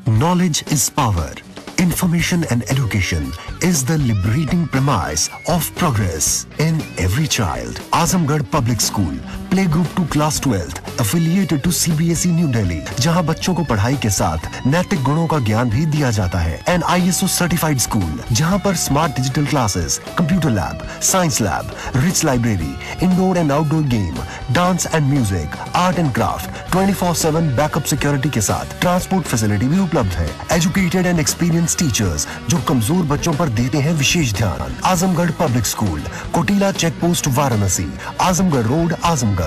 Knowledge is power. Information and education is the liberating premise of progress in every child. Azamgarh Public School, Play Group to Class 12th, affiliated to CBSE New Delhi, जहां बच्चों को पढ़ाई के साथ नैतिक गुणों का ज्ञान भी दिया जाता है. एंड ISO सर्टिफाइड स्कूल, जहां पर smart digital classes, computer lab, science lab, rich library, indoor and outdoor game, dance and music, art and craft, 24/7 backup security के साथ ट्रांसपोर्ट फैसिलिटी भी उपलब्ध है. एजुकेटेड एंड एक्सपीरियंस टीचर्स जो कमजोर बच्चों पर देते हैं विशेष ध्यान. Azamgarh public school, Kotila check post, Varanasi. Azamgarh road, Azamgarh.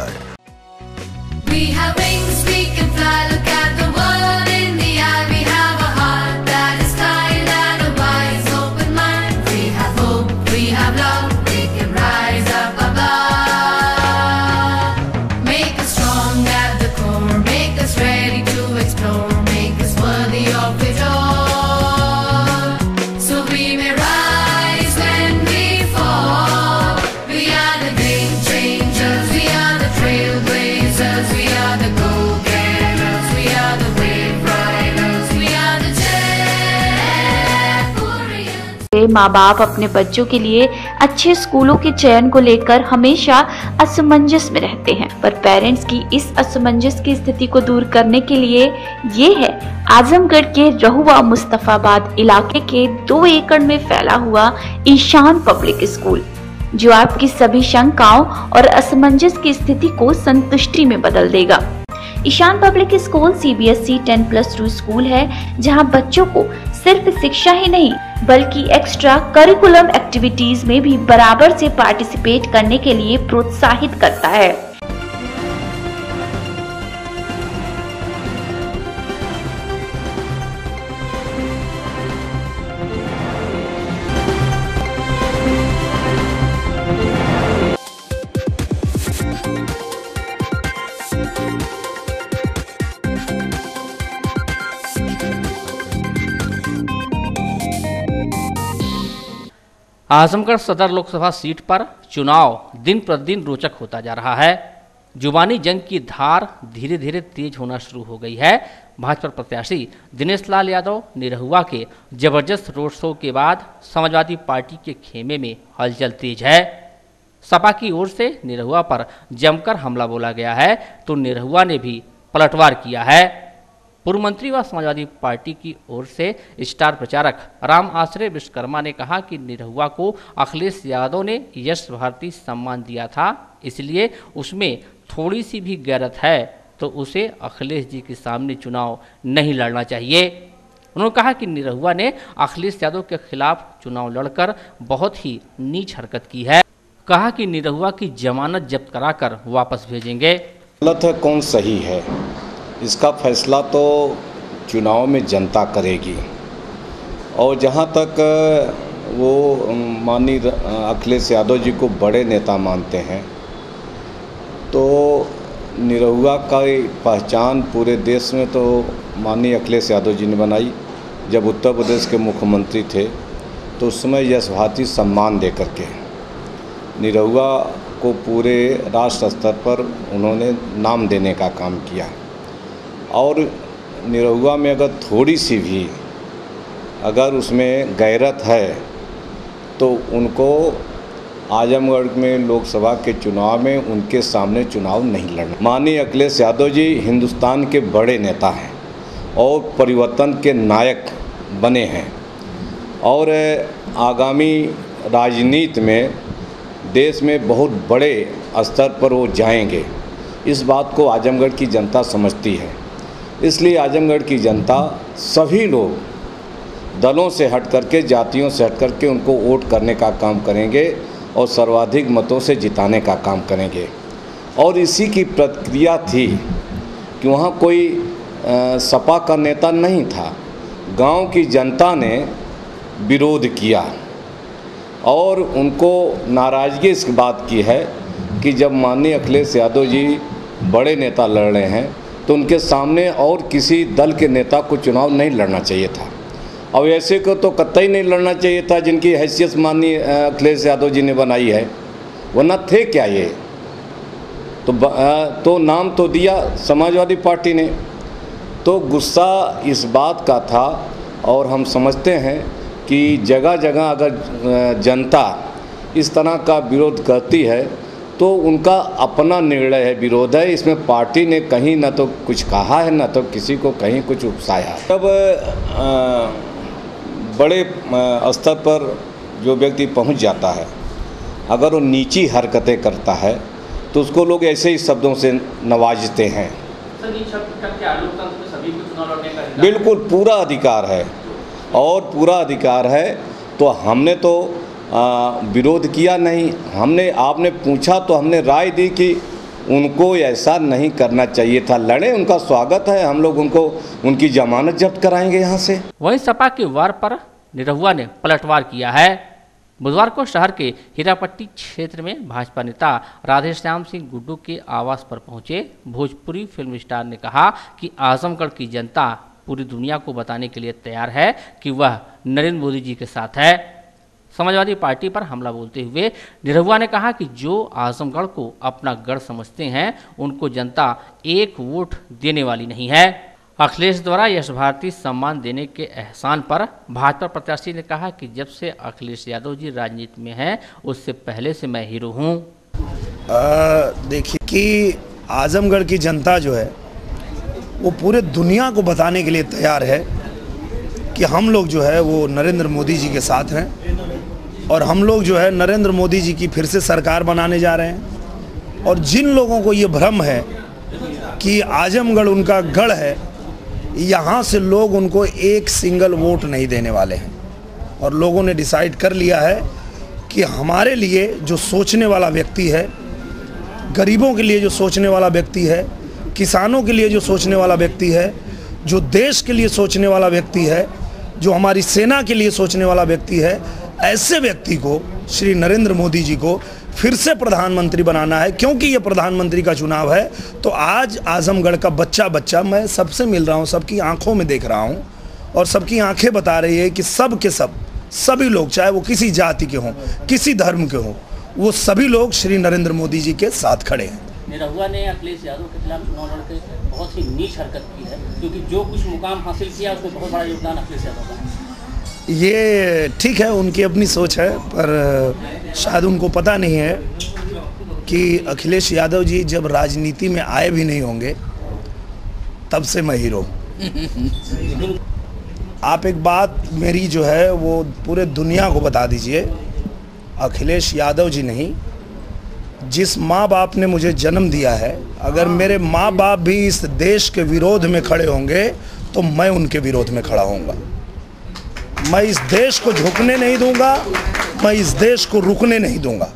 We have wings, we can fly, look at the world in the eye. We have a heart that is kind and a wise, open mind. We have hope, we have love, we can rise up above. Make us strong at the core, make us ready to explore, make us worthy of it all. So we may rise when we fall. We are the game changers, we are the trailblazers, we are the go-getters, we are the wave riders, we are the Jaypurians. माँ बाप अपने बच्चों के लिए अच्छे स्कूलों के चयन को लेकर हमेशा असमंजस में रहते हैं, पर पेरेंट्स की इस असमंजस की स्थिति को दूर करने के लिए ये है आजमगढ़ के रहुआ मुस्तफाबाद इलाके के 2 एकड़ में फैला हुआ ईशान पब्लिक स्कूल, जो आपकी सभी शंकाओं और असमंजस की स्थिति को संतुष्टि में बदल देगा. Ishan public school CBSE 10+2 school है, जहां बच्चों को सिर्फ शिक्षा ही नहीं बल्कि एक्स्ट्रा करिकुलम एक्टिविटीज में भी बराबर से पार्टिसिपेट करने के लिए प्रोत्साहित करता है. आजमगढ़ सदर लोकसभा सीट पर चुनाव दिन प्रतिदिन रोचक होता जा रहा है. जुबानी जंग की धार धीरे धीरे तेज होना शुरू हो गई है. भाजपा प्रत्याशी दिनेश लाल यादव निरहुआ के जबरदस्त रोड शो के बाद समाजवादी पार्टी के खेमे में हलचल तेज है. सपा की ओर से निरहुआ पर जमकर हमला बोला गया है तो निरहुआ ने भी पलटवार किया है. पूर्व मंत्री व समाजवादी पार्टी की ओर से स्टार प्रचारक राम आश्रय विश्वकर्मा ने कहा कि निरहुआ को अखिलेश यादव ने यश भारती सम्मान दिया था, इसलिए उसमें थोड़ी सी भी गैरत है तो उसे अखिलेश जी के सामने चुनाव नहीं लड़ना चाहिए. उन्होंने कहा कि निरहुआ ने अखिलेश यादव के खिलाफ चुनाव लड़कर बहुत ही नीच हरकत की है. कहा कि निरहुआ की जमानत जब्त कराकर वापस भेजेंगे. गलत है कौन सही है, इसका फैसला तो चुनाव में जनता करेगी. और जहाँ तक वो माननीय अखिलेश यादव जी को बड़े नेता मानते हैं, तो निरहुआ का पहचान पूरे देश में तो माननीय अखिलेश यादव जी ने बनाई. जब उत्तर प्रदेश के मुख्यमंत्री थे तो उस समय यश भारती सम्मान दे करके निरहुआ को पूरे राष्ट्र स्तर पर उन्होंने नाम देने का काम किया. और निरहुआ में अगर थोड़ी सी भी अगर उसमें गैरत है तो उनको आजमगढ़ में लोकसभा के चुनाव में उनके सामने चुनाव नहीं लड़ना. माननीय अखिलेश यादव जी हिंदुस्तान के बड़े नेता हैं और परिवर्तन के नायक बने हैं और आगामी राजनीति में देश में बहुत बड़े स्तर पर वो जाएंगे. इस बात को आजमगढ़ की जनता समझती है. इसलिए आजमगढ़ की जनता सभी लोग दलों से हट करके, जातियों से हट करके उनको वोट करने का काम करेंगे और सर्वाधिक मतों से जिताने का काम करेंगे. और इसी की प्रक्रिया थी कि वहाँ कोई सपा का नेता नहीं था. गांव की जनता ने विरोध किया और उनको नाराज़गी इस बात की है कि जब माननीय अखिलेश यादव जी बड़े नेता लड़ रहे हैं तो उनके सामने और किसी दल के नेता को चुनाव नहीं लड़ना चाहिए था. और ऐसे को तो कतई नहीं लड़ना चाहिए था जिनकी हैसियत माननीय अखिलेश यादव जी ने बनाई है, वरना थे क्या ये. तो नाम तो दिया समाजवादी पार्टी ने, तो गुस्सा इस बात का था, और हम समझते हैं कि जगह जगह अगर जनता इस तरह का विरोध करती है तो उनका अपना निर्णय है, विरोध है। इसमें पार्टी ने कहीं न तो कुछ कहा है, न तो किसी को कहीं कुछ उकसाया। तब बड़े स्तर पर जो व्यक्ति पहुंच जाता है, अगर वो नीची हरकतें करता है तो उसको लोग ऐसे ही शब्दों से नवाजते हैं। बिल्कुल पूरा अधिकार है, और पूरा अधिकार है। तो हमने तो विरोध किया नहीं, आपने पूछा तो हमने राय दी कि उनको ऐसा नहीं करना चाहिए था। लड़े, उनका स्वागत है, हम लोग उनकी जमानत जब्त कराएंगे यहाँ से। वहीं सपा के वार पर निरहुआ ने पलटवार किया है। बुधवार को शहर के हीरापट्टी क्षेत्र में भाजपा नेता राधेश्याम सिंह गुड्डू के आवास पर पहुंचे भोजपुरी फिल्म स्टार ने कहा कि आजमगढ़ की जनता पूरी दुनिया को बताने के लिए तैयार है कि वह नरेंद्र मोदी जी के साथ है। समाजवादी पार्टी पर हमला बोलते हुए निरहुआ ने कहा कि जो आजमगढ़ को अपना गढ़ समझते हैं उनको जनता एक वोट देने वाली नहीं है। अखिलेश द्वारा यश भारती सम्मान देने के एहसान पर भाजपा प्रत्याशी ने कहा कि जब से अखिलेश यादव जी राजनीति में हैं उससे पहले से मैं हीरो हूं। देखिए कि आजमगढ़ की जनता जो है वो पूरे दुनिया को बताने के लिए तैयार है कि हम लोग जो है वो नरेंद्र मोदी जी के साथ हैं, और हम लोग जो है नरेंद्र मोदी जी की फिर से सरकार बनाने जा रहे हैं। और जिन लोगों को ये भ्रम है कि आजमगढ़ उनका गढ़ है, यहाँ से लोग उनको एक सिंगल वोट नहीं देने वाले हैं। और लोगों ने डिसाइड कर लिया है कि हमारे लिए जो सोचने वाला व्यक्ति है, गरीबों के लिए जो सोचने वाला व्यक्ति है, किसानों के लिए जो सोचने वाला व्यक्ति है, जो देश के लिए सोचने वाला व्यक्ति है, जो हमारी सेना के लिए सोचने वाला व्यक्ति है, ऐसे व्यक्ति को, श्री नरेंद्र मोदी जी को फिर से प्रधानमंत्री बनाना है। क्योंकि ये प्रधानमंत्री का चुनाव है, तो आज आजमगढ़ का बच्चा मैं सबसे मिल रहा हूँ, सबकी आंखों में देख रहा हूँ, और सबकी आंखें बता रही है कि सब के सभी लोग, चाहे वो किसी जाति के हों, किसी धर्म के हों, वो सभी लोग श्री नरेंद्र मोदी जी के साथ खड़े हैं। निरहुआ ने अखिलेश यादव के खिलाफ चुनाव लड़ते बहुत ही नीच हरकत की है, क्योंकि जो कुछ मुकाम हासिल किया उसमें बहुत बड़ा योगदान अखिलेश यादव का है। ये ठीक है, उनकी अपनी सोच है, पर शायद उनको पता नहीं है कि अखिलेश यादव जी जब राजनीति में आए भी नहीं होंगे तब से मैं हीरो। आप एक बात मेरी जो है वो पूरे दुनिया को बता दीजिए, अखिलेश यादव जी नहीं, जिस माँ बाप ने मुझे जन्म दिया है, अगर मेरे माँ बाप भी इस देश के विरोध में खड़े होंगे तो मैं उनके विरोध में खड़ा होऊंगा। मैं इस देश को झुकने नहीं दूंगा, मैं इस देश को रुकने नहीं दूंगा।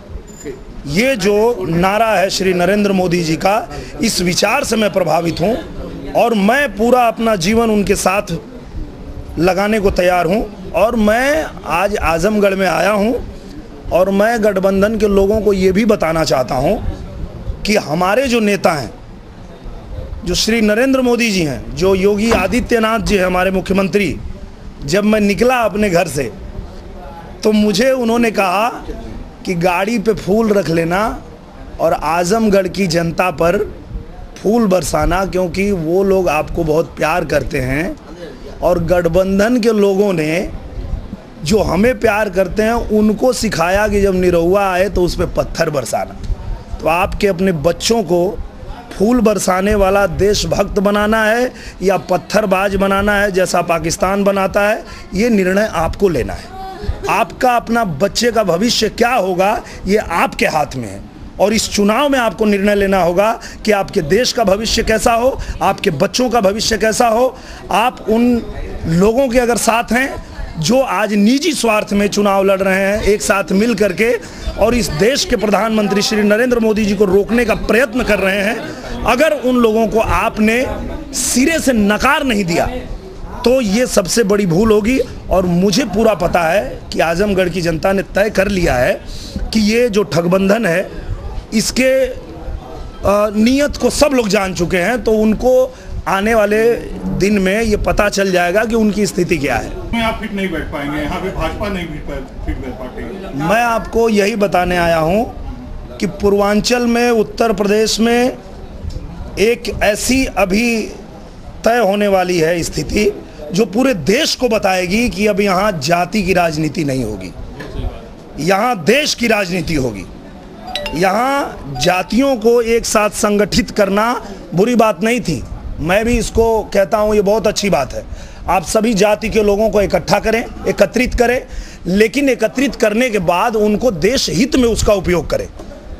ये जो नारा है श्री नरेंद्र मोदी जी का, इस विचार से मैं प्रभावित हूं, और मैं पूरा अपना जीवन उनके साथ लगाने को तैयार हूं। और मैं आज आजमगढ़ में आया हूं, और मैं गठबंधन के लोगों को ये भी बताना चाहता हूं कि हमारे जो नेता हैं, जो श्री नरेंद्र मोदी जी हैं, जो योगी आदित्यनाथ जी हैं हमारे मुख्यमंत्री, जब मैं निकला अपने घर से तो मुझे उन्होंने कहा कि गाड़ी पे फूल रख लेना और आजमगढ़ की जनता पर फूल बरसाना, क्योंकि वो लोग आपको बहुत प्यार करते हैं। और गठबंधन के लोगों ने जो हमें प्यार करते हैं उनको सिखाया कि जब निरहुआ आए तो उस पर पत्थर बरसाना। तो आपके अपने बच्चों को फूल बरसाने वाला देशभक्त बनाना है या पत्थरबाज बनाना है जैसा पाकिस्तान बनाता है, ये निर्णय आपको लेना है। आपका अपना बच्चे का भविष्य क्या होगा ये आपके हाथ में है, और इस चुनाव में आपको निर्णय लेना होगा कि आपके देश का भविष्य कैसा हो, आपके बच्चों का भविष्य कैसा हो। आप उन लोगों के अगर साथ हैं जो आज निजी स्वार्थ में चुनाव लड़ रहे हैं एक साथ मिल करके, और इस देश के प्रधानमंत्री श्री नरेंद्र मोदी जी को रोकने का प्रयत्न कर रहे हैं, अगर उन लोगों को आपने सिरे से नकार नहीं दिया तो ये सबसे बड़ी भूल होगी। और मुझे पूरा पता है कि आजमगढ़ की जनता ने तय कर लिया है कि ये जो ठगबंधन है इसके नीयत को सब लोग जान चुके हैं, तो उनको आने वाले दिन में ये पता चल जाएगा कि उनकी स्थिति क्या है। आप फिट नहीं बैठ पाएंगे, यहाँ पे भाजपा नहीं फिट बैठ पाएगी। मैं आपको यही बताने आया हूँ कि पूर्वांचल में, उत्तर प्रदेश में एक ऐसी अभी तय होने वाली है स्थिति जो पूरे देश को बताएगी कि अब यहाँ जाति की राजनीति नहीं होगी, यहाँ देश की राजनीति होगी। यहाँ जातियों को एक साथ संगठित करना बुरी बात नहीं थी, मैं भी इसको कहता हूँ, ये बहुत अच्छी बात है। आप सभी जाति के लोगों को इकट्ठा करें, एकत्रित करें, लेकिन एकत्रित करने के बाद उनको देश हित में उसका उपयोग करें,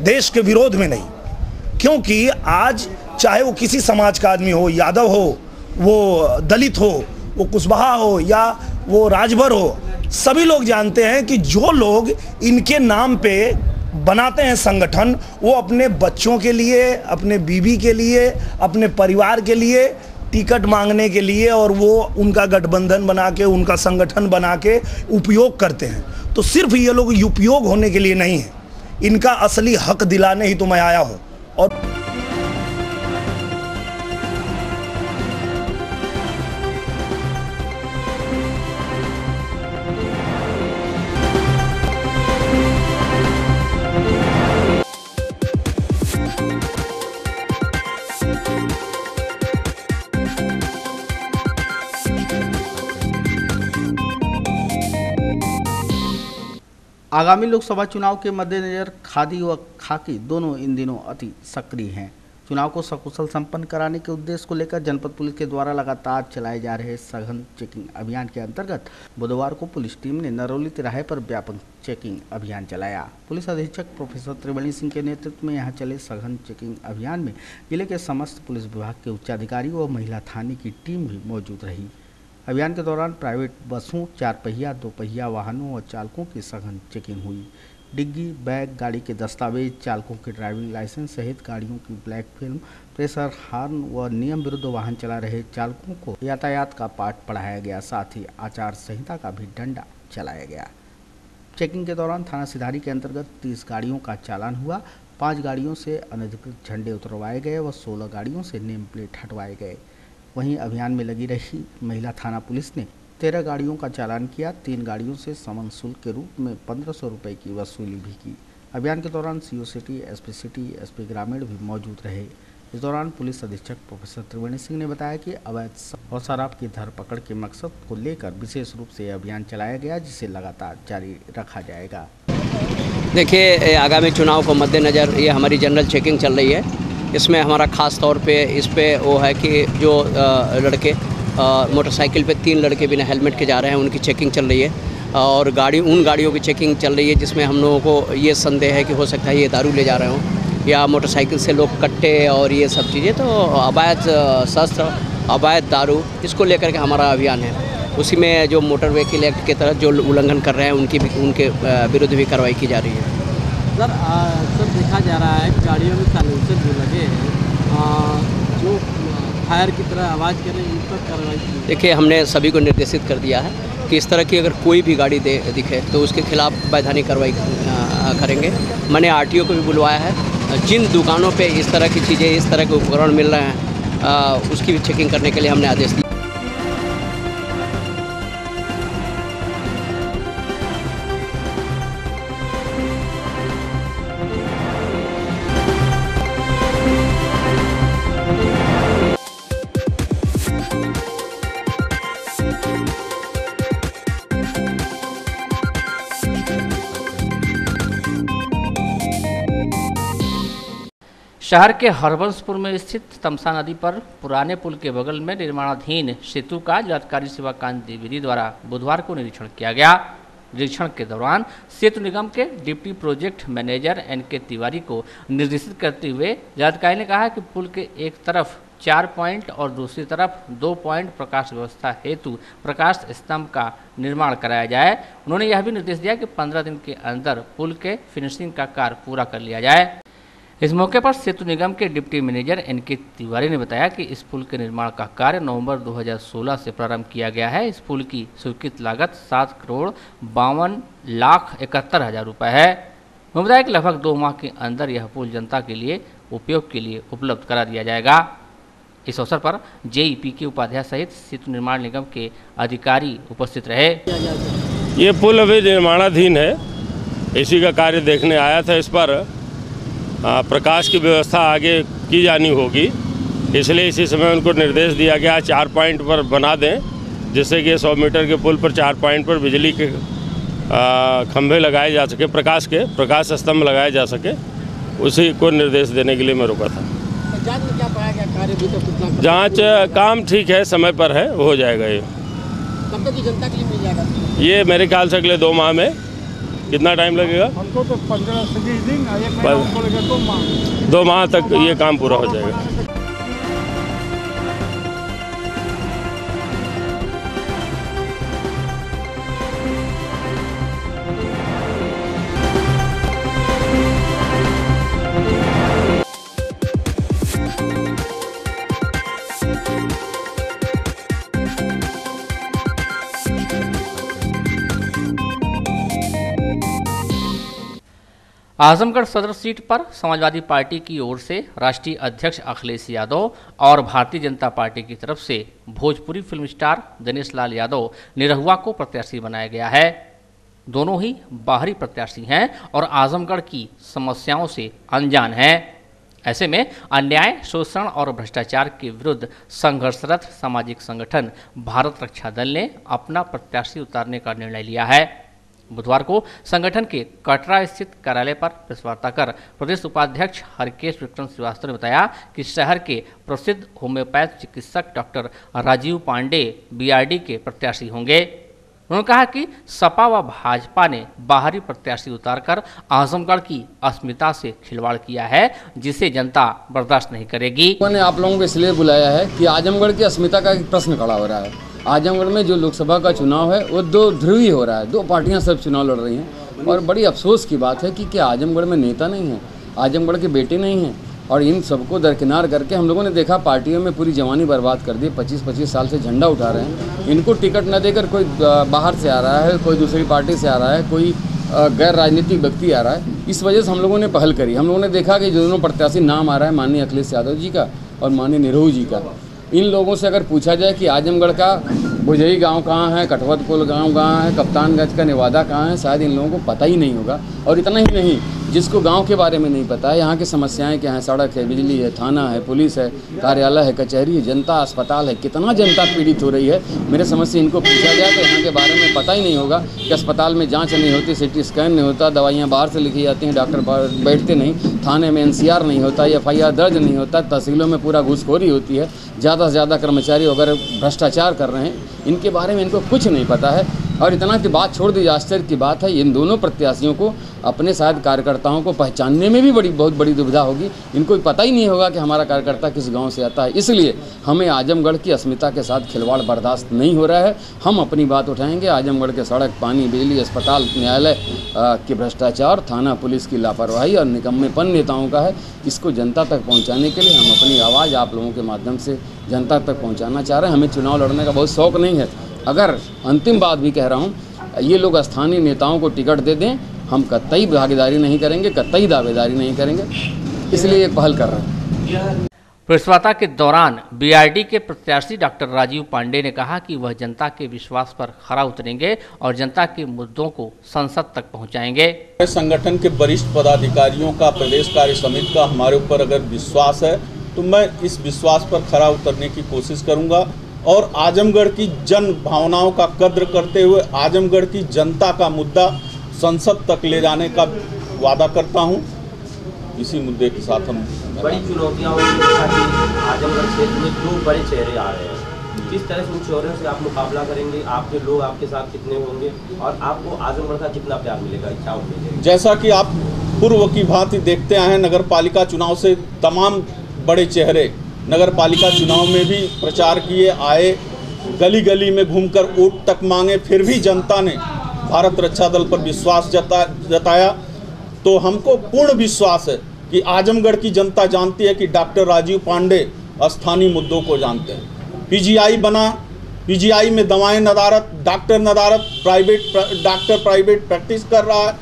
देश के विरोध में नहीं। क्योंकि आज चाहे वो किसी समाज का आदमी हो, यादव हो, वो दलित हो, वो कुशवाहा हो या वो राजभर हो, सभी लोग जानते हैं कि जो लोग इनके नाम पे बनाते हैं संगठन, वो अपने बच्चों के लिए, अपने बीवी के लिए, अपने परिवार के लिए टिकट मांगने के लिए, और वो उनका गठबंधन बना के, उनका संगठन बना के उपयोग करते हैं। तो सिर्फ ये लोग उपयोग होने के लिए नहीं है, इनका असली हक दिलाने ही तो मैं आया हूँ। और आगामी लोकसभा चुनाव के मद्देनजर खादी व खाकी दोनों इन दिनों अति सक्रिय हैं। चुनाव को सकुशल संपन्न कराने के उद्देश्य को लेकर जनपद पुलिस के द्वारा लगातार चलाए जा रहे सघन चेकिंग अभियान के अंतर्गत बुधवार को पुलिस टीम ने नरौली तिराहे पर व्यापक चेकिंग अभियान चलाया। पुलिस अधीक्षक प्रोफेसर त्रिवेणी सिंह के नेतृत्व में यहां चले सघन चेकिंग अभियान में जिले के समस्त पुलिस विभाग के उच्चाधिकारी व महिला थाने की टीम भी मौजूद रही। अभियान के दौरान प्राइवेट बसों, 4 पहिया, 2 पहिया वाहनों और चालकों की सघन चेकिंग हुई। डिग्गी, बैग, गाड़ी के दस्तावेज, चालकों के ड्राइविंग लाइसेंस सहित गाड़ियों की ब्लैक फिल्म, प्रेशर, हॉर्न व नियम विरुद्ध वाहन चला रहे चालकों को यातायात का पाठ पढ़ाया गया। साथ ही आचार संहिता का भी डंडा चलाया गया। चेकिंग के दौरान थाना सिधारी के अंतर्गत 30 गाड़ियों का चालान हुआ। 5 गाड़ियों से अनधिकृत झंडे उतरवाए गए व 16 गाड़ियों से नेम प्लेट हटवाए गए। वहीं अभियान में लगी रही महिला थाना पुलिस ने 13 गाड़ियों का चालान किया। 3 गाड़ियों से समन शुल्क के रूप में 1500 रुपये की वसूली भी की। अभियान के दौरान CO city, SP city, SP ग्रामीण भी मौजूद रहे। इस दौरान पुलिस अधीक्षक प्रोफेसर त्रिवेणी सिंह ने बताया कि अवैध और शराब की धरपकड़ के मकसद को लेकर विशेष रूप से अभियान चलाया गया, जिसे लगातार जारी रखा जाएगा। देखिए, आगामी चुनाव को मद्देनज़र ये हमारी जनरल चेकिंग चल रही है। इसमें हमारा ख़ास तौर पे इस पे वो है कि जो लड़के मोटरसाइकिल पे 3 लड़के बिना हेलमेट के जा रहे हैं, उनकी चेकिंग चल रही है। और उन गाड़ियों की चेकिंग चल रही है जिसमें हम लोगों को ये संदेह है कि हो सकता है ये दारू ले जा रहे हों या मोटरसाइकिल से लोग कट्टे और ये सब चीज़ें। तो अवैध शस्त्र, अवैध दारू, इसको लेकर के हमारा अभियान है। उसी में जो मोटर व्हीकल एक्ट के तहत जो उल्लंघन कर रहे हैं उनके विरुद्ध भी कार्रवाई की जा रही है। सर देखा जा रहा है गाड़ियों में साइलेंसर जो लगे हैं, जो फायर की तरह आवाज़ करें, इन पर कार्रवाई की। देखिए, हमने सभी को निर्देशित कर दिया है कि इस तरह की अगर कोई भी गाड़ी दिखे तो उसके खिलाफ वैधानिक कार्रवाई करेंगे। मैंने आरटीओ को भी बुलवाया है। जिन दुकानों पे इस तरह की चीज़ें, इस तरह के उपकरण मिल रहे हैं, उसकी भी चेकिंग करने के लिए हमने आदेश दिया। शहर के हरबंशपुर में स्थित तमसा नदी पर पुराने पुल के बगल में निर्माणाधीन सेतु का जिलाधिकारी शिवाकांत द्विवेदी द्वारा बुधवार को निरीक्षण किया गया। निरीक्षण के दौरान सेतु निगम के deputy project manager NK Tiwari को निर्देशित करते हुए जिलाधिकारी ने कहा कि पुल के एक तरफ 4 पॉइंट और दूसरी तरफ 2 पॉइंट प्रकाश व्यवस्था हेतु प्रकाश स्तंभ का निर्माण कराया जाए। उन्होंने यह भी निर्देश दिया कि 15 दिन के अंदर पुल के फिनिशिंग का कार्य पूरा कर लिया जाए। इस मौके पर सेतु निगम के डिप्टी मैनेजर NK तिवारी ने बताया कि इस पुल के निर्माण का कार्य नवंबर 2016 से प्रारंभ किया गया है। इस पुल की स्वीकृत लागत 7,52,71,000 रुपये है। उन्होंने बताया कि लगभग 2 माह के अंदर यह पुल जनता के लिए उपयोग के लिए उपलब्ध करा दिया जाएगा। इस अवसर पर JEP के उपाध्याय सहित सेतु निर्माण निगम के अधिकारी उपस्थित रहे। ये पुल अभी निर्माणाधीन है, इसी का कार्य देखने आया था। इस पर प्रकाश की व्यवस्था आगे की जानी होगी इसलिए इसी समय उनको निर्देश दिया गया 4 पॉइंट पर बना दें, जिससे कि 100 मीटर के पुल पर 4 पॉइंट पर बिजली के खंभे लगाए जा सके, प्रकाश स्तंभ लगाए जा सके। उसी को निर्देश देने के लिए मैं रुका था। जांच में क्या पाया गया? कार्य भी तो कितना? जांच काम ठीक है, समय पर है, हो जाएगा। ये कब तक की जनता के लिए मिल जाएगा? ये मेरे ख्याल से अगले 2 माह में। कितना टाइम लगेगा? हमको तो 15 से 20 दिन, 1 महीना हमको लगेगा 2 माह। 2 माह तक ये काम पूरा हो जाएगा। आजमगढ़ सदर सीट पर समाजवादी पार्टी की ओर से राष्ट्रीय अध्यक्ष अखिलेश यादव और भारतीय जनता पार्टी की तरफ से भोजपुरी फिल्म स्टार दिनेश लाल यादव निरहुआ को प्रत्याशी बनाया गया है। दोनों ही बाहरी प्रत्याशी हैं और आजमगढ़ की समस्याओं से अनजान हैं। ऐसे में अन्याय, शोषण और भ्रष्टाचार के विरुद्ध संघर्षरत सामाजिक संगठन भारत रक्षा दल ने अपना प्रत्याशी उतारने का निर्णय लिया है। बुधवार को संगठन के कटरा स्थित कार्यालय पर प्रेस वार्ता कर प्रदेश उपाध्यक्ष हरकेश विक्रम श्रीवास्तव ने बताया कि शहर के प्रसिद्ध होम्योपैथ चिकित्सक डॉक्टर राजीव पांडे बीआरडी के प्रत्याशी होंगे। उन्होंने कहा कि सपा व भाजपा ने बाहरी प्रत्याशी उतारकर आजमगढ़ की अस्मिता से खिलवाड़ किया है, जिसे जनता बर्दाश्त नहीं करेगी। मैंने आप लोगों को इसलिए बुलाया है कि आजमगढ़ की अस्मिता का एक प्रश्न खड़ा हो रहा है। आजमगढ़ में जो लोकसभा का चुनाव है वो 2 ध्रुवीय हो रहा है, 2 पार्टियां सब चुनाव लड़ रही हैं और बड़ी अफसोस की बात है कि क्या आजमगढ़ में नेता नहीं है, आजमगढ़ के बेटे नहीं हैं। और इन सबको दरकिनार करके हम लोगों ने देखा पार्टियों में पूरी जवानी बर्बाद कर दी। 25-25 साल से झंडा उठा रहे हैं। इनको टिकट न देकर कोई बाहर से आ रहा है, कोई दूसरी पार्टी से आ रहा है, कोई गैर राजनीतिक व्यक्ति आ रहा है। इस वजह से हम लोगों ने पहल करी। हम लोगों ने देखा कि जो दोनों प्रत्याशी नाम आ रहा है माननीय अखिलेश यादव जी का और माननीय निरहू जी का, इन लोगों से अगर पूछा जाए कि आजमगढ़ का बुझई गांव कहाँ है, कटवतपुल गांव कहाँ है, कप्तानगंज का निवादा कहाँ है, शायद इन लोगों को पता ही नहीं होगा। और इतना ही नहीं, जिसको गांव के बारे में नहीं पता है, यहाँ की समस्याएं क्या हैं, सड़क है, बिजली है, थाना है, पुलिस है, कार्यालय है, कचहरी है, जनता अस्पताल है, कितना जनता पीड़ित हो रही है। मेरे समझ से इनको पूछा जाए तो यहाँ के बारे में पता ही नहीं होगा कि अस्पताल में जाँच नहीं होती, CT स्कैन नहीं होता, दवाइयाँ बाहर से लिखी जाती हैं, डॉक्टर बैठते नहीं, थाने में NCR नहीं होता, FIR दर्ज नहीं होता, तहसीलों में पूरा घूसखोरी होती है, ज़्यादा से ज़्यादा कर्मचारी वगैरह भ्रष्टाचार कर रहे हैं। इनके बारे में इनको कुछ नहीं पता है। और इतना की बात छोड़ दीजिए, आश्चर्य की बात है इन दोनों प्रत्याशियों को अपने शायद कार्यकर्ताओं को पहचानने में भी बहुत बड़ी दुविधा होगी। इनको पता ही नहीं होगा कि हमारा कार्यकर्ता किस गांव से आता है। इसलिए हमें आजमगढ़ की अस्मिता के साथ खिलवाड़ बर्दाश्त नहीं हो रहा है। हम अपनी बात उठाएंगे। आजमगढ़ के सड़क, पानी, बिजली, अस्पताल, न्यायालय के भ्रष्टाचार, थाना पुलिस की लापरवाही और निकम्मेपन नेताओं का है। इसको जनता तक पहुँचाने के लिए हम अपनी आवाज़ आप लोगों के माध्यम से जनता तक पहुँचाना चाह रहे हैं। हमें चुनाव लड़ने का बहुत शौक़ नहीं है। अगर अंतिम बात भी कह रहा हूँ, ये लोग स्थानीय नेताओं को टिकट दे दें, हम कतई भागीदारी नहीं करेंगे, कतई दावेदारी नहीं करेंगे। इसलिए एक पहल कर रहे हैं। प्रेस वार्ता के दौरान बीआरडी के प्रत्याशी डॉक्टर राजीव पांडे ने कहा कि वह जनता के विश्वास पर खरा उतरेंगे और जनता के मुद्दों को संसद तक पहुंचाएंगे। संगठन के वरिष्ठ पदाधिकारियों का, प्रदेश कार्य समिति का हमारे ऊपर अगर विश्वास है तो मैं इस विश्वास पर खरा उतरने की कोशिश करूंगा और आजमगढ़ की जन भावनाओं का कद्र करते हुए आजमगढ़ की जनता का मुद्दा संसद तक ले जाने का वादा करता हूं। इसी मुद्दे के साथ हम बड़ी चुनौतियां आजमगढ़ क्षेत्र में 2 बड़े चेहरे आ रहे हैं। किस तरह से उन चेहरों से आप मुकाबला करेंगे? आपके लोग आपके साथ कितने होंगे और आपको आजमगढ़ का कितना प्यार मिलेगा, इच्छा मिलेगी? जैसा कि आप पूर्व की भांति देखते आए हैं, नगर पालिका चुनाव से तमाम बड़े चेहरे नगर पालिका चुनाव में भी प्रचार किए, आए, गली गली में घूमकर वोट तक मांगे, फिर भी जनता ने भारत रक्षा दल पर विश्वास जताया। तो हमको पूर्ण विश्वास है कि आजमगढ़ की जनता जानती है कि डॉक्टर राजीव पांडे स्थानीय मुद्दों को जानते हैं। PGI बना, PGI में दवाएं नदारत, डॉक्टर नदारत, प्राइवेट प्रैक्टिस कर रहा है।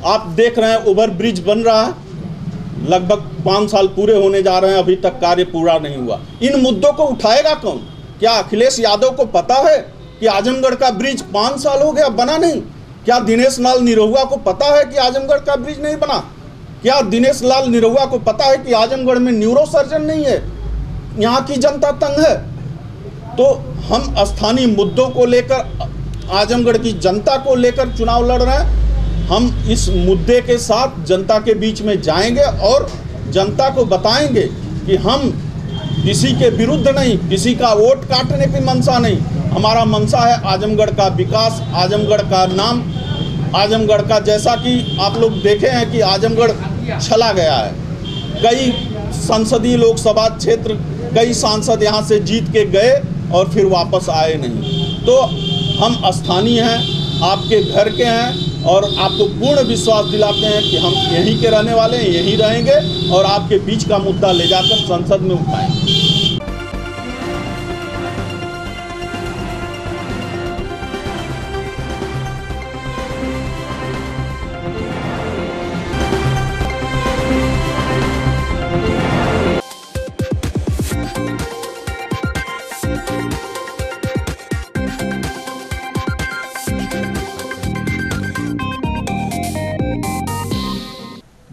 आप देख रहे हैं ओवर ब्रिज बन रहा है, लगभग 5 साल पूरे होने जा रहे हैं, अभी तक कार्य पूरा नहीं हुआ। इन मुद्दों को उठाएगा कौन? क्या अखिलेश यादव को पता है कि आजमगढ़ का ब्रिज 5 साल हो गया बना नहीं? क्या दिनेश लाल निरहुआ को पता है कि आजमगढ़ का ब्रिज नहीं बना? क्या दिनेश लाल निरहुआ को पता है कि आजमगढ़ में न्यूरो सर्जन नहीं है? यहाँ की जनता तंग है। तो हम स्थानीय मुद्दों को लेकर, आजमगढ़ की जनता को लेकर चुनाव लड़ रहे हैं। हम इस मुद्दे के साथ जनता के बीच में जाएंगे और जनता को बताएंगे कि हम किसी के विरुद्ध नहीं, किसी का वोट काटने की मंशा नहीं। हमारा मंशा है आजमगढ़ का विकास, आजमगढ़ का नाम, आजमगढ़ का, जैसा कि आप लोग देखे हैं कि आजमगढ़ चला गया है। कई संसदीय लोकसभा क्षेत्र, कई सांसद यहाँ से जीत के गए और फिर वापस आए नहीं। तो हम स्थानीय हैं, आपके घर के हैं और आपको पूर्ण विश्वास दिलाते हैं कि हम यहीं के रहने वाले हैं, यहीं रहेंगे और आपके बीच का मुद्दा ले जाकर संसद में उठाएंगे।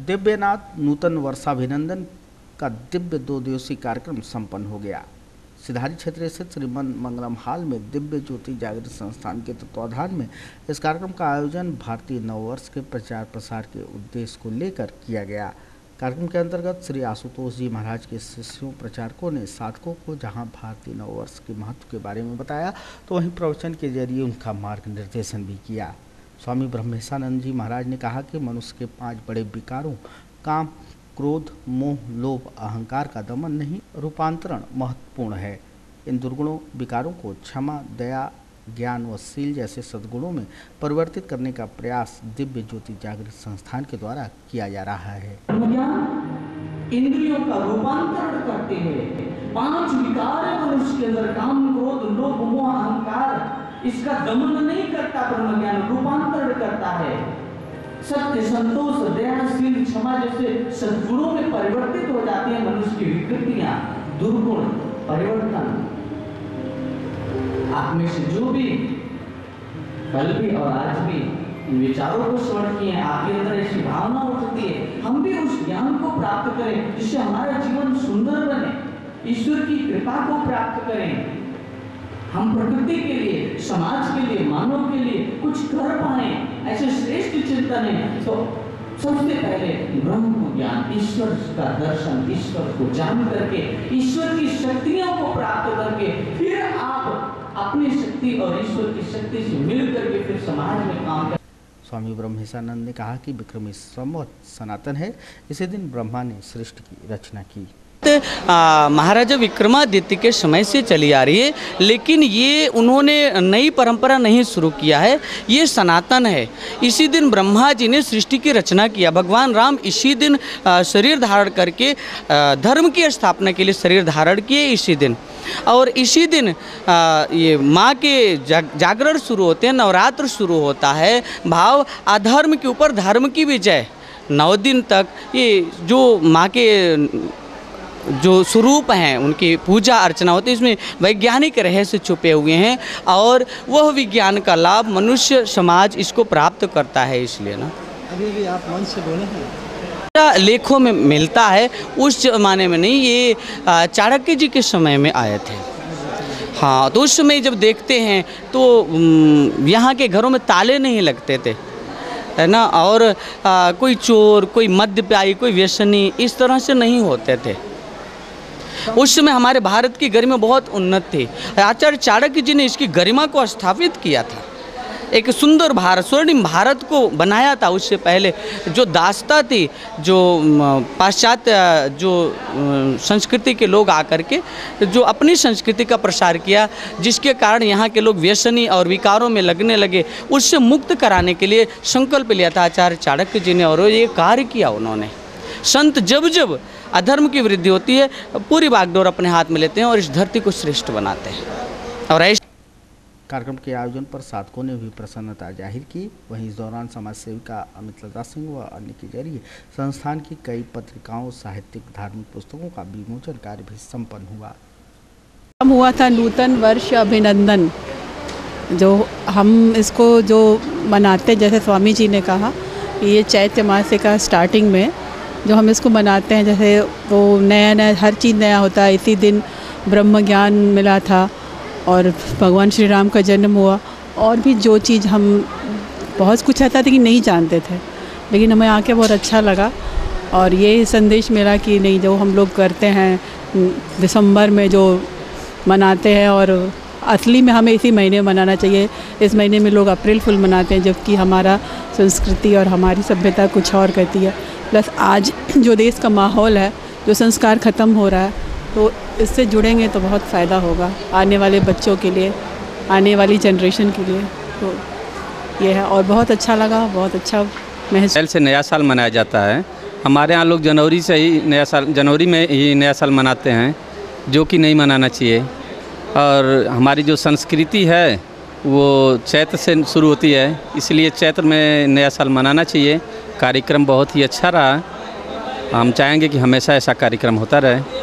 दिव्यनाथ नूतन वर्षाभिनंदन का दिव्य 2 दिवसीय कार्यक्रम संपन्न हो गया। सिधारी क्षेत्र स्थित श्रीमन मंगलम हॉल में दिव्य ज्योति जागृत संस्थान के तत्वाधान में इस कार्यक्रम का आयोजन भारतीय नववर्ष के प्रचार प्रसार के उद्देश्य को लेकर किया गया। कार्यक्रम के अंतर्गत श्री आशुतोष जी महाराज के शिष्यों प्रचारकों ने साधकों को जहां भारतीय नववर्ष के महत्व के बारे में बताया, तो वहीं प्रवचन के जरिए उनका मार्गनिर्देशन भी किया। स्वामी ब्रह्मेशानंद जी महाराज ने कहा कि मनुष्य के 5 बड़े विकारों काम, क्रोध, मोह, लोभ, अहंकार का दमन नहीं, रूपांतरण महत्वपूर्ण है। इन दुर्गुणों विकारों को क्षमा, दया, ज्ञान व शील जैसे सद्गुणों में परिवर्तित करने का प्रयास दिव्य ज्योति जागृत संस्थान के द्वारा किया जा रहा है। इंद्रियों का रूपांतरण करते हैं। 5 विकार है मनुष्य के अंदर, काम, क्रोध, लोभ, मोह, अहंकार। इसका दमन नहीं करता ब्रह्म ज्ञान, रूपांतरण करता है। सत्य, संतोष, दया, शील, क्षमा जैसे सद्गुणों में परिवर्तित हो जाती है मनुष्य की विकृतियां, दुर्गुण, परिवर्तन। आप में से जो भी कल भी और आज भी इन विचारों को स्मरण किए, आपके अंदर ऐसी भावना उठती है, हम भी उस ज्ञान को प्राप्त करें जिससे हमारा जीवन सुंदर बने, ईश्वर की कृपा को प्राप्त करें, हम प्रकृति के लिए, समाज के लिए, मानव के लिए कुछ कर पाए, ऐसे श्रेष्ठ चिंतन है। तो सबसे पहले ब्रह्म ज्ञान, ईश्वर का दर्शन, ईश्वर को जान करके, ईश्वर की शक्तियों को प्राप्त करके फिर आप अपनी शक्ति और ईश्वर की शक्ति से मिल करके फिर समाज में काम कर। स्वामी ब्रह्मेशानंद ने कहा कि विक्रमी संवत सनातन है, इसी दिन ब्रह्मा ने सृष्टि की रचना की। महाराजा विक्रमादित्य के समय से चली आ रही है, लेकिन ये उन्होंने नई परंपरा नहीं शुरू किया है, ये सनातन है। इसी दिन ब्रह्मा जी ने सृष्टि की रचना किया। भगवान राम इसी दिन शरीर धारण करके धर्म की स्थापना के लिए शरीर धारण किए इसी दिन। और इसी दिन ये माँ के जागरण शुरू होते हैं, नवरात्र शुरू होता है। भाव अधर्म के ऊपर धर्म की विजय। 9 दिन तक ये जो माँ के जो स्वरूप हैं उनकी पूजा अर्चना होती है, इसमें वैज्ञानिक रहस्य छुपे हुए हैं और वह विज्ञान का लाभ मनुष्य समाज इसको प्राप्त करता है। इसलिए ना अभी भी आप मन से बोले हैं, लेखों में मिलता है, उस जमाने में नहीं, ये चाणक्य जी के समय में आए थे। हाँ, तो उस समय जब देखते हैं तो यहाँ के घरों में ताले नहीं लगते थे, है ना, और कोई चोर, कोई मद्यपायी, कोई व्यसनी इस तरह से नहीं होते थे। उस समय हमारे भारत की गरिमा बहुत उन्नत थी। आचार्य चाणक्य जी ने इसकी गरिमा को स्थापित किया था, एक सुंदर भारत, स्वर्णिम भारत को बनाया था। उससे पहले जो दास्ता थी, जो पाश्चात्य जो संस्कृति के लोग आकर के जो अपनी संस्कृति का प्रसार किया, जिसके कारण यहाँ के लोग व्यसनी और विकारों में लगने लगे, उससे मुक्त कराने के लिए संकल्प लिया था आचार्य चाणक्य जी ने, और ये कार्य किया उन्होंने। संत जब जब अधर्म की वृद्धि होती है, पूरी बागडोर अपने हाथ में लेते हैं और इस धरती को श्रेष्ठ बनाते हैं। और ऐसे कार्यक्रम के आयोजन पर साधकों ने भी प्रसन्नता जाहिर की। वहीं इस दौरान समाज सेविका अमित लता सिंह व अन्य के जरिए संस्थान की कई पत्रिकाओं, साहित्यिक, धार्मिक पुस्तकों का विमोचन कार्य भी संपन्न हुआ था। नूतन वर्ष अभिनंदन, जो हम इसको जो मनाते, जैसे स्वामी जी ने कहा कि ये चैत्र मास का स्टार्टिंग में जो हम इसको मनाते हैं, जैसे वो नया नया हर चीज़ नया होता है। इसी दिन ब्रह्म ज्ञान मिला था और भगवान श्री राम का जन्म हुआ, और भी जो चीज़ हम बहुत कुछ ऐसा था कि नहीं जानते थे, लेकिन हमें आके बहुत अच्छा लगा। और ये संदेश मेरा कि नहीं, जो हम लोग करते हैं दिसंबर में जो मनाते हैं, और असली में हमें इसी महीने मनाना चाहिए। इस महीने में लोग अप्रैल फुल मनाते हैं, जबकि हमारा संस्कृति और हमारी सभ्यता कुछ और कहती है। प्लस आज जो देश का माहौल है, जो संस्कार ख़त्म हो रहा है, तो इससे जुड़ेंगे तो बहुत फ़ायदा होगा आने वाले बच्चों के लिए, आने वाली जनरेशन के लिए। तो ये है, और बहुत अच्छा लगा, बहुत अच्छा महसूस। अप्रैल से नया साल मनाया जाता है। हमारे यहाँ लोग जनवरी से ही नया साल, जनवरी में ही नया साल मनाते हैं, जो कि नहीं मनाना चाहिए। और हमारी जो संस्कृति है वो चैत्र से शुरू होती है, इसलिए चैत्र में नया साल मनाना चाहिए। कार्यक्रम बहुत ही अच्छा रहा, हम चाहेंगे कि हमेशा ऐसा कार्यक्रम होता रहे।